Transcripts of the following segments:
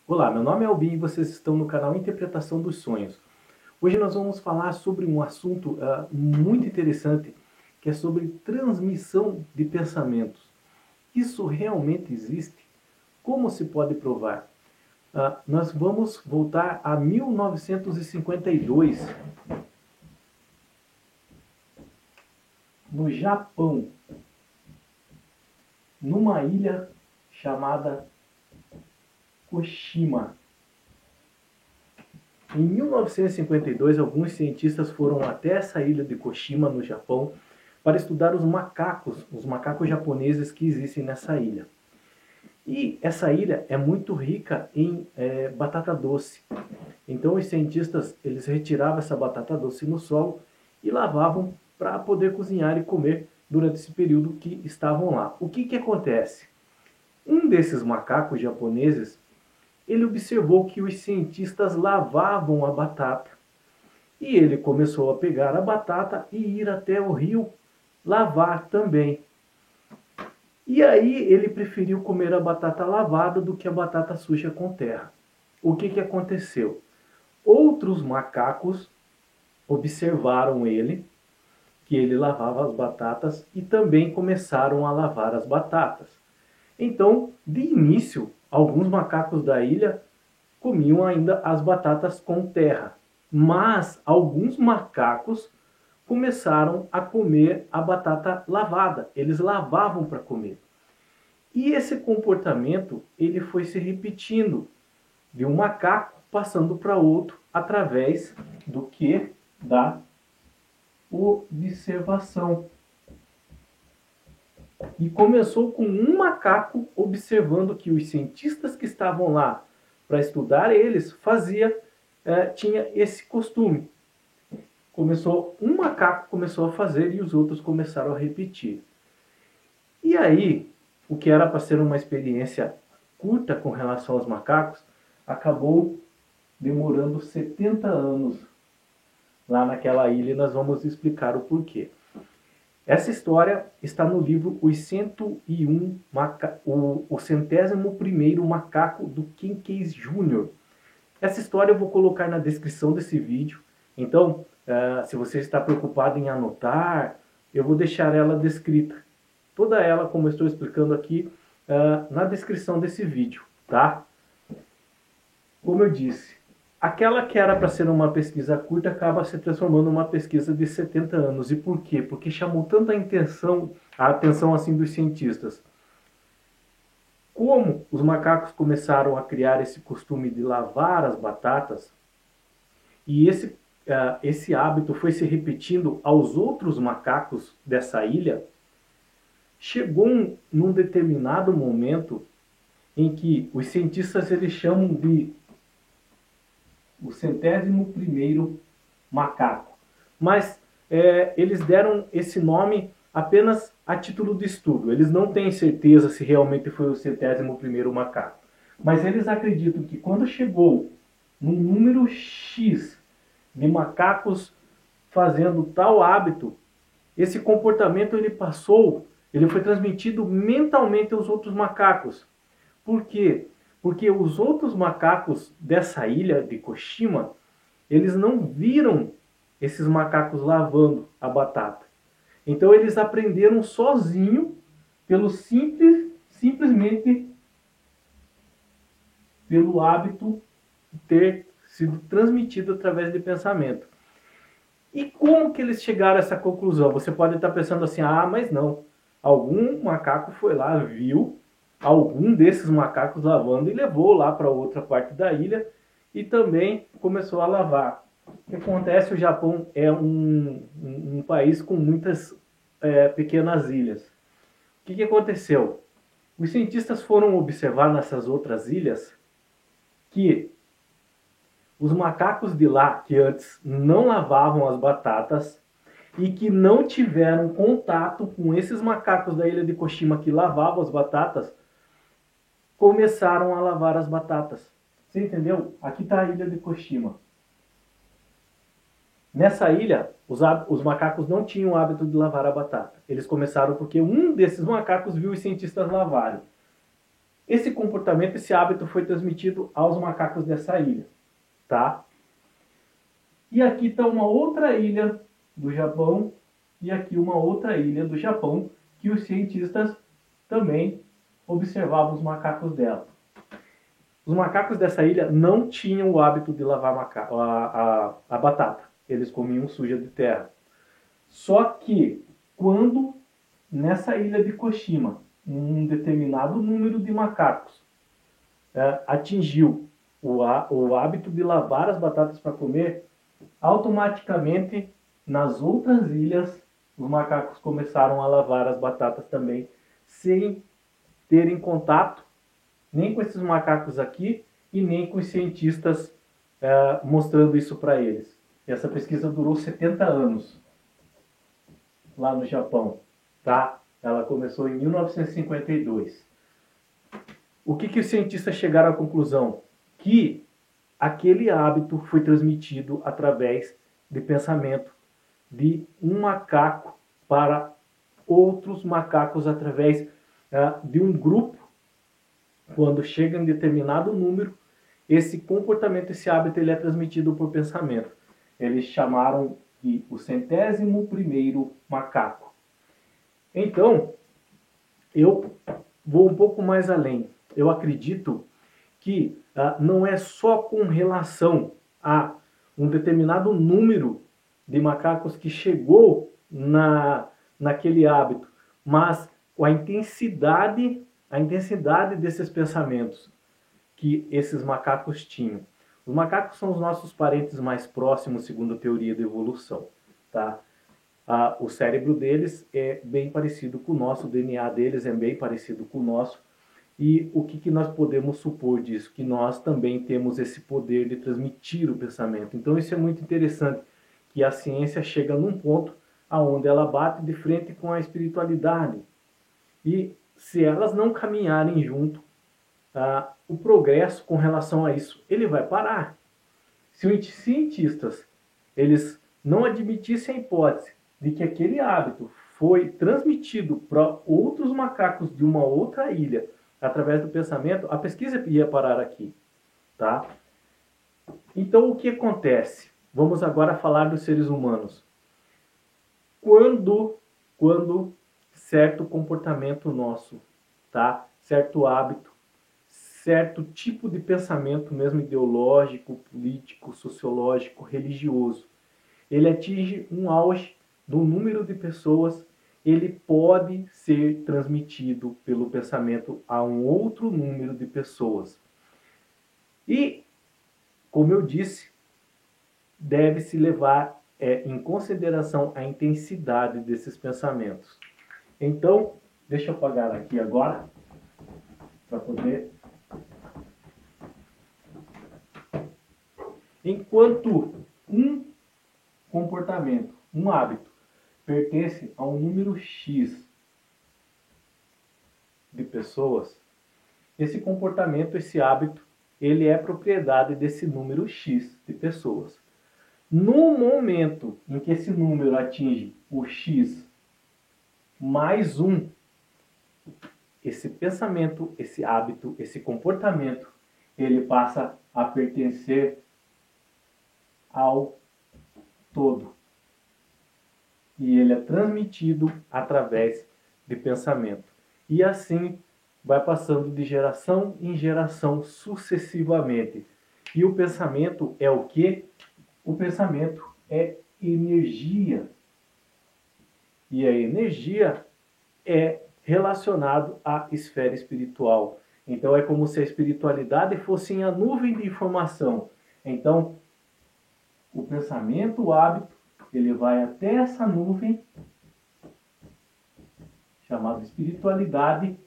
Olá, meu nome é Albin e vocês estão no canal Interpretação dos Sonhos. Hoje nós vamos falar sobre um assunto muito interessante, que é sobre transmissão de pensamentos. Isso realmente existe? Como se pode provar? Nós vamos voltar a 1952, no Japão, numa ilha chamada Koshima. Em 1952, alguns cientistas foram até essa ilha de Koshima, no Japão, para estudar os macacos japoneses que existem nessa ilha. E essa ilha é muito rica em batata doce. Então os cientistas eles retiravam essa batata doce no solo e lavavam para poder cozinhar e comer durante esse período que estavam lá. O que acontece? Um desses macacos japoneses ele observou que os cientistas lavavam a batata. E ele começou a pegar a batata e ir até o rio lavar também. E aí ele preferiu comer a batata lavada do que a batata suja com terra. O que aconteceu? Outros macacos observaram ele, que ele lavava as batatas e também começaram a lavar as batatas. Então, de início, alguns macacos da ilha comiam ainda as batatas com terra, mas alguns macacos começaram a comer a batata lavada. Eles lavavam para comer. E esse comportamento ele foi se repetindo de um macaco passando para outro através do que? Da observação. E começou com um macaco observando que os cientistas que estavam lá para estudar eles tinha esse costume. Um macaco começou a fazer e os outros começaram a repetir. E aí, o que era para ser uma experiência curta com relação aos macacos, acabou demorando 70 anos lá naquela ilha e nós vamos explicar o porquê. Essa história está no livro Os 101 o 101º Macaco do Ken Case Jr. Essa história eu vou colocar na descrição desse vídeo. Então, se você está preocupado em anotar, eu vou deixar ela descrita. Toda ela, como eu estou explicando aqui, na descrição desse vídeo, tá? Como eu disse, aquela que era para ser uma pesquisa curta acaba se transformando numa pesquisa de 70 anos. E por quê? Porque chamou tanta a atenção assim dos cientistas. Como os macacos começaram a criar esse costume de lavar as batatas, e esse hábito foi se repetindo aos outros macacos dessa ilha, chegou num determinado momento em que os cientistas eles chamam de o 101º macaco. Mas eles deram esse nome apenas a título de estudo. Eles não têm certeza se realmente foi o 101º macaco. Mas eles acreditam que quando chegou num número X de macacos fazendo tal hábito, esse comportamento ele foi transmitido mentalmente aos outros macacos. Por quê? Porque os outros macacos dessa ilha de Koshima, eles não viram esses macacos lavando a batata. Então eles aprenderam sozinho simplesmente pelo hábito ter sido transmitido através de pensamento. E como que eles chegaram a essa conclusão? Você pode estar pensando assim, mas não. Algum macaco foi lá, viu algum desses macacos lavando e levou lá para outra parte da ilha e também começou a lavar. O que acontece? O Japão é um país com muitas pequenas ilhas. O que aconteceu? Os cientistas foram observar nessas outras ilhas que os macacos de lá, que antes não lavavam as batatas e que não tiveram contato com esses macacos da ilha de Koshima que lavavam as batatas, começaram a lavar as batatas. Você entendeu? Aqui está a ilha de Koshima. Nessa ilha, os macacos não tinham o hábito de lavar a batata. Eles começaram porque um desses macacos viu os cientistas lavarem. esse comportamento, esse hábito foi transmitido aos macacos dessa ilha, tá? E aqui está uma outra ilha do Japão e aqui uma outra ilha do Japão que os cientistas também observavam os macacos dela. Os macacos dessa ilha não tinham o hábito de lavar a batata. Eles comiam suja de terra. Só que quando nessa ilha de Koshima um determinado número de macacos atingiu o hábito de lavar as batatas para comer, automaticamente nas outras ilhas os macacos começaram a lavar as batatas também, sem terem contato nem com esses macacos aqui e nem com os cientistas mostrando isso para eles. Essa pesquisa durou 70 anos lá no Japão, tá? Ela começou em 1952. O que os cientistas chegaram à conclusão? Que aquele hábito foi transmitido através de pensamento de um macaco para outros macacos, através de um grupo. Quando chega em determinado número, esse comportamento, esse hábito, ele é transmitido por pensamento. Eles chamaram de o 100º macaco. Então, eu vou um pouco mais além. Eu acredito que não é só com relação a um determinado número de macacos que chegou naquele hábito, mas com a intensidade desses pensamentos que esses macacos tinham. Os macacos são os nossos parentes mais próximos, segundo a teoria da evolução, tá? O cérebro deles é bem parecido com o nosso, o DNA deles é bem parecido com o nosso. E o que nós podemos supor disso? Que nós também temos esse poder de transmitir o pensamento. Então isso é muito interessante, que a ciência chega num ponto aonde ela bate de frente com a espiritualidade. E se elas não caminharem junto, o progresso com relação a isso, ele vai parar. Se os cientistas eles não admitissem a hipótese de que aquele hábito foi transmitido para outros macacos de uma outra ilha através do pensamento, a pesquisa ia parar aqui, tá? Então o que acontece? Vamos agora falar dos seres humanos. Quando certo comportamento nosso, tá? Certo hábito, certo tipo de pensamento mesmo ideológico, político, sociológico, religioso, ele atinge um auge do número de pessoas, ele pode ser transmitido pelo pensamento a um outro número de pessoas. E, como eu disse, deve-se levar em consideração a intensidade desses pensamentos. Então, deixa eu apagar aqui agora, para poder... Enquanto um comportamento, um hábito, pertence a um número X de pessoas, esse comportamento, esse hábito, ele é propriedade desse número X de pessoas. No momento em que esse número atinge o X mais 1, esse pensamento, esse hábito, esse comportamento, ele passa a pertencer ao todo. E ele é transmitido através de pensamento. E assim vai passando de geração em geração sucessivamente. E o pensamento é o quê? O pensamento é energia. E a energia é relacionado à esfera espiritual. Então é como se a espiritualidade fosse a nuvem de informação. Então, o pensamento, o hábito, ele vai até essa nuvem, chamada espiritualidade,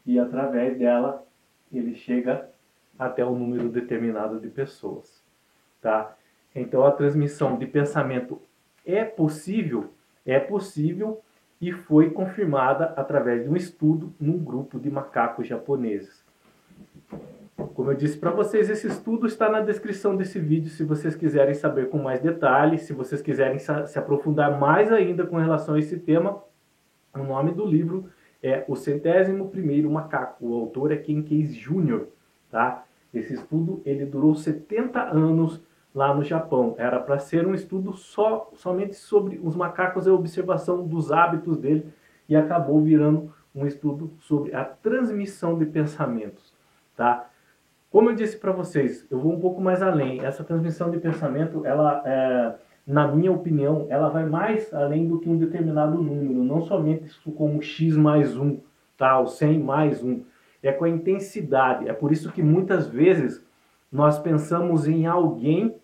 e através dela ele chega até um número determinado de pessoas, tá? Então a transmissão de pensamento é possível e foi confirmada através de um estudo num grupo de macacos japoneses. Como eu disse para vocês, esse estudo está na descrição desse vídeo, se vocês quiserem saber com mais detalhes, se vocês quiserem se aprofundar mais ainda com relação a esse tema. O nome do livro é o 101º macaco. O autor é Ken Case Jr., tá? Esse estudo ele durou 70 anos lá no Japão. Era para ser um estudo somente sobre os macacos e a observação dos hábitos dele, e acabou virando um estudo sobre a transmissão de pensamentos, tá? Como eu disse para vocês, eu vou um pouco mais além. Essa transmissão de pensamento, ela, na minha opinião, ela vai mais além do que um determinado número, não somente isso como x mais 1, tá? O 100 mais 1. É com a intensidade. É por isso que muitas vezes nós pensamos em alguém,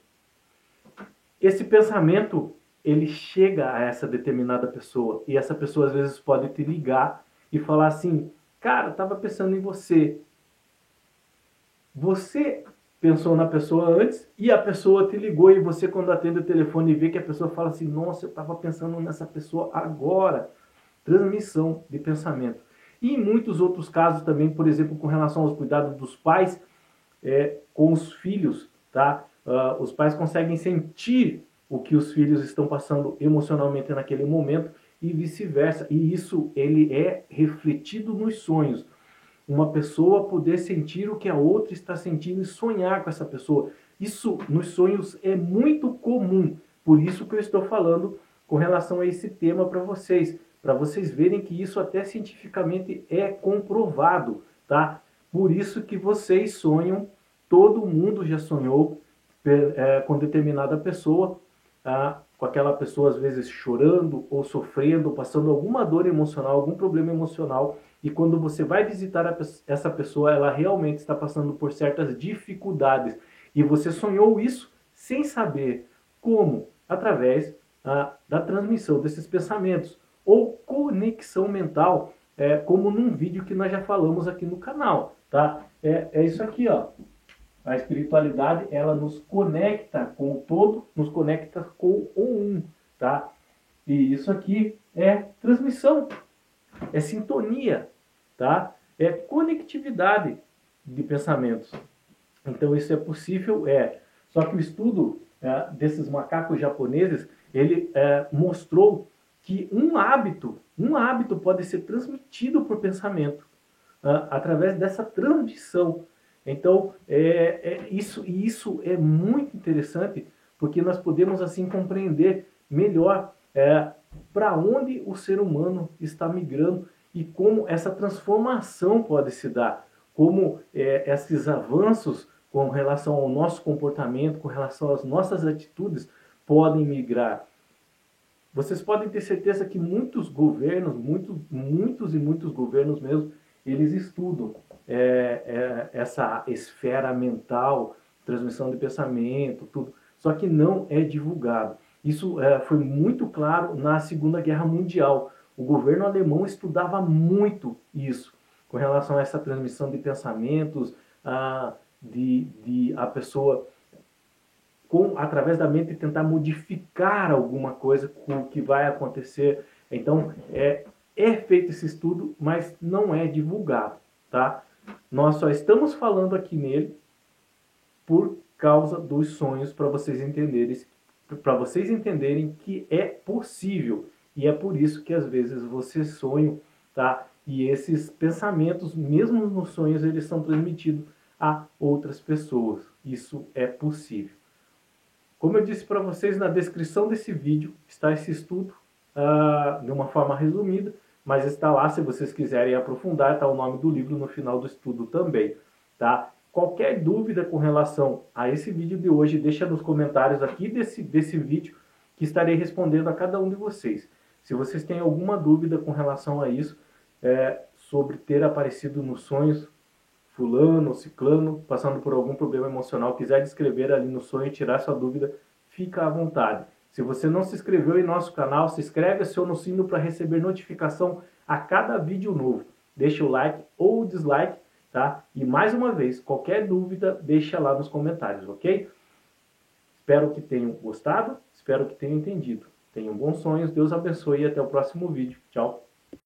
esse pensamento ele chega a essa determinada pessoa, e essa pessoa às vezes pode te ligar e falar assim: cara, estava pensando em você. Você pensou na pessoa antes e a pessoa te ligou, e você, quando atende o telefone e vê que a pessoa fala assim: nossa, eu estava pensando nessa pessoa agora. Transmissão de pensamento. E em muitos outros casos também, por exemplo, com relação aos cuidados dos pais com os filhos, tá? Os pais conseguem sentir o que os filhos estão passando emocionalmente naquele momento e vice-versa. E isso ele é refletido nos sonhos. Uma pessoa poder sentir o que a outra está sentindo e sonhar com essa pessoa. Isso nos sonhos é muito comum. Por isso que eu estou falando com relação a esse tema para vocês verem que isso até cientificamente é comprovado, tá? Por isso que vocês sonham, todo mundo já sonhou com determinada pessoa, com aquela pessoa às vezes chorando ou sofrendo, passando alguma dor emocional, algum problema emocional, e quando você vai visitar essa pessoa, ela realmente está passando por certas dificuldades, e você sonhou isso sem saber como, através da transmissão desses pensamentos, ou conexão mental, como num vídeo que nós já falamos aqui no canal, tá? É isso aqui, ó. A espiritualidade, ela nos conecta com o todo, nos conecta com o um, tá? E isso aqui é transmissão, é sintonia, tá? É conectividade de pensamentos. Então isso é possível, Só que o estudo desses macacos japoneses, ele mostrou que um hábito pode ser transmitido por pensamento, através dessa transmissão. Então, isso é muito interessante, porque nós podemos assim compreender melhor para onde o ser humano está migrando e como essa transformação pode se dar, como esses avanços com relação ao nosso comportamento, com relação às nossas atitudes, podem migrar. Vocês podem ter certeza que muitos governos, muitos governos mesmo, eles estudam essa esfera mental, transmissão de pensamento, tudo, só que não é divulgado. Isso foi muito claro na Segunda Guerra Mundial. O governo alemão estudava muito isso, com relação a essa transmissão de pensamentos, de a pessoa, através da mente, tentar modificar alguma coisa com o que vai acontecer. Então, é feito esse estudo, mas não é divulgado, tá? Nós só estamos falando aqui nele por causa dos sonhos, para vocês entenderem que é possível. E é por isso que às vezes vocês sonham, tá? E esses pensamentos, mesmo nos sonhos, eles são transmitidos a outras pessoas. Isso é possível. Como eu disse para vocês, na descrição desse vídeo está esse estudo, de uma forma resumida, mas está lá, se vocês quiserem aprofundar, está o nome do livro no final do estudo também, tá? Qualquer dúvida com relação a esse vídeo de hoje, deixa nos comentários aqui desse vídeo, que estarei respondendo a cada um de vocês. Se vocês têm alguma dúvida com relação a isso, sobre ter aparecido nos sonhos fulano ou ciclano, passando por algum problema emocional, quiser descrever ali no sonho e tirar sua dúvida, fica à vontade. Se você não se inscreveu em nosso canal, se inscreve, aciona o sino para receber notificação a cada vídeo novo. Deixa o like ou o dislike, tá? E mais uma vez, qualquer dúvida, deixa lá nos comentários, ok? Espero que tenham gostado, espero que tenham entendido. Tenham bons sonhos, Deus abençoe e até o próximo vídeo. Tchau!